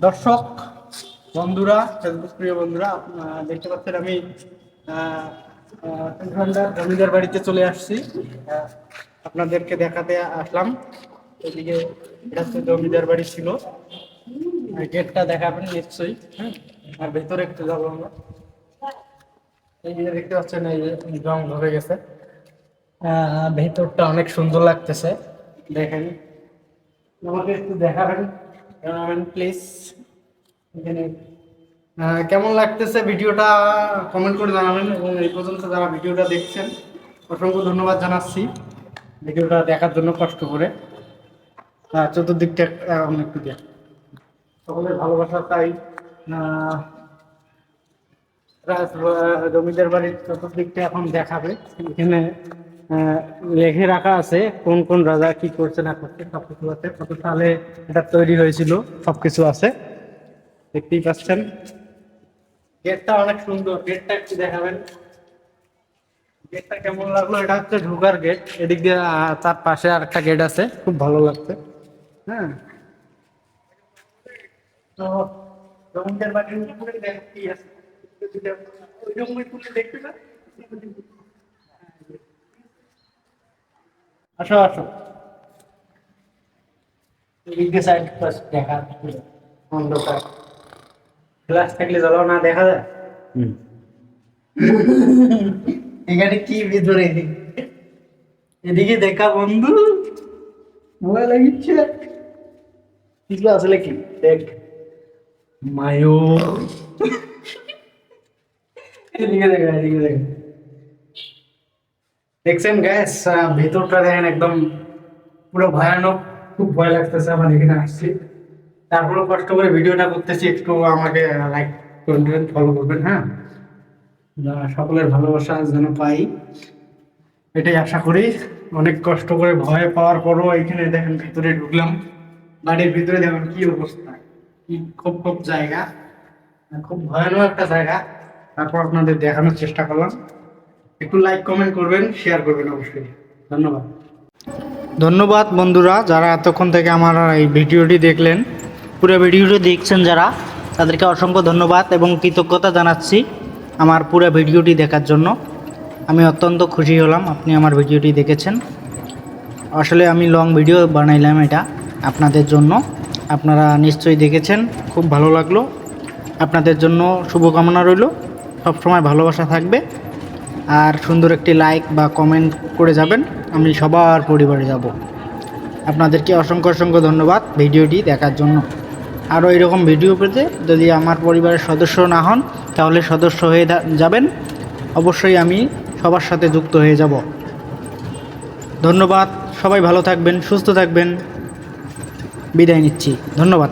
দর্শক বন্ধুরা, ফেসবুক প্রিয় বন্ধুরা, দেখতে পাচ্ছেন আমি জমিদার বাড়িতে চলে আসছি। আপনাদেরকে দেখাতে আসলাম। এদিকে এটা হচ্ছে জমিদার বাড়ি ছিল। গেটটা দেখাবেন নিশ্চয়ই। হ্যাঁ, আর ভেতরে একটু যাবো আমরা। এই যে দেখতে পাচ্ছেন, এই যে রং ধরে গেছে। ভেতরটা অনেক সুন্দর লাগতেছে, দেখেন। আমাকে একটু দেখাবেন প্লিজ। এখানে কেমন লাগতেছে ভিডিওটা কমেন্ট করে জানাবেন, এবং এই পর্যন্ত যারা ভিডিওটা দেখছেন অসংখ্য ধন্যবাদ জানাচ্ছি ভিডিওটা দেখার জন্য কষ্ট করে। চতুর্দিকটা একটু দেখ, সকলের ভালোবাসা চাই। জমিদার বাড়ির চতুর্দিকটা এখন দেখাবে। এখানে লেখে রাখা আছে কোন কোন রাজা কি করছে না করছে, সবকিছু আছে, কত সালে এটা তৈরি হয়েছিল সবকিছু আছে, দেখতেই পাচ্ছেন। গেটটা অনেক সুন্দর, গেটটা একটু দেখাবেন। গেটটা কেমন লাগলো? এটা হচ্ছে ঢোকার গেট। এদিক দিয়ে তার পাশে আর একটা গেট আছে, খুব ভালো লাগছে। হ্যাঁ, তো জমিদার বাড়ির উপরে দেখ কি আছে, ওই রকমই তুলে দেখতে না। আসো আসো, এদিক দিয়ে সাইড দেখা অন্ধকার, গ্লাস থাকলে জ্বালাও না দেখা যায়। এখানে কি ভিতরে? এদিকে দেখা বন্ধু, ভয় লাগিচ্ছে। কিছু আসলে কি দেখ, মায়ো। এদিকে দেখা, এদিকে দেখা, দেখছেন গ্যাস? ভেতরটা দেখেন, একদম পুরো ভয়ানক। খুব ভয় লাগতেছে আমার এখানে আসছি। তারপরে কষ্ট করে ভিডিওটা করতেছি, একটু আমাকে লাইক করবেন, ফলো করবেন। হ্যাঁ, সকলের ভালোবাসা যেন পাই, এটাই আশা করি। অনেক কষ্ট করে, ভয় পাওয়ার পরও এখানে দেখেন ভিতরে ঢুকলাম। বাড়ির ভিতরে দেখেন কি অবস্থা, কি খুব খুব জায়গা, খুব ভয়ানক একটা জায়গা। তারপর আপনাদের দেখানোর চেষ্টা করলাম। একটু লাইক কমেন্ট করবেন, শেয়ার করবেন অবশ্যই। ধন্যবাদ। ধন্যবাদ বন্ধুরা, যারা এতক্ষণ থেকে আমার এই ভিডিওটি দেখলেন, পুরো ভিডিওটি দেখছেন যারা, তাদেরকে অসংখ্য ধন্যবাদ এবং কৃতজ্ঞতা জানাচ্ছি আমার পুরো ভিডিওটি দেখার জন্য। আমি অত্যন্ত খুশি হলাম আপনি আমার ভিডিওটি দেখেছেন। আসলে আমি লং ভিডিও বানাইলাম এটা আপনাদের জন্য, আপনারা নিশ্চয়ই দেখেছেন, খুব ভালো লাগলো। আপনাদের জন্য শুভকামনা রইল, সবসময় ভালোবাসা থাকবে। আর সুন্দর একটি লাইক বা কমেন্ট করে যাবেন, আমি সবার পরিবারে যাব। আপনাদেরকে অসংখ্য অসংখ্য ধন্যবাদ ভিডিওটি দেখার জন্য। আরও এরকম ভিডিও পেতে যদি আমার পরিবারের সদস্য না হন, তাহলে সদস্য হয়ে যাবেন। অবশ্যই আমি সবার সাথে যুক্ত হয়ে যাব। ধন্যবাদ, সবাই ভালো থাকবেন, সুস্থ থাকবেন। বিদায় নিচ্ছি, ধন্যবাদ।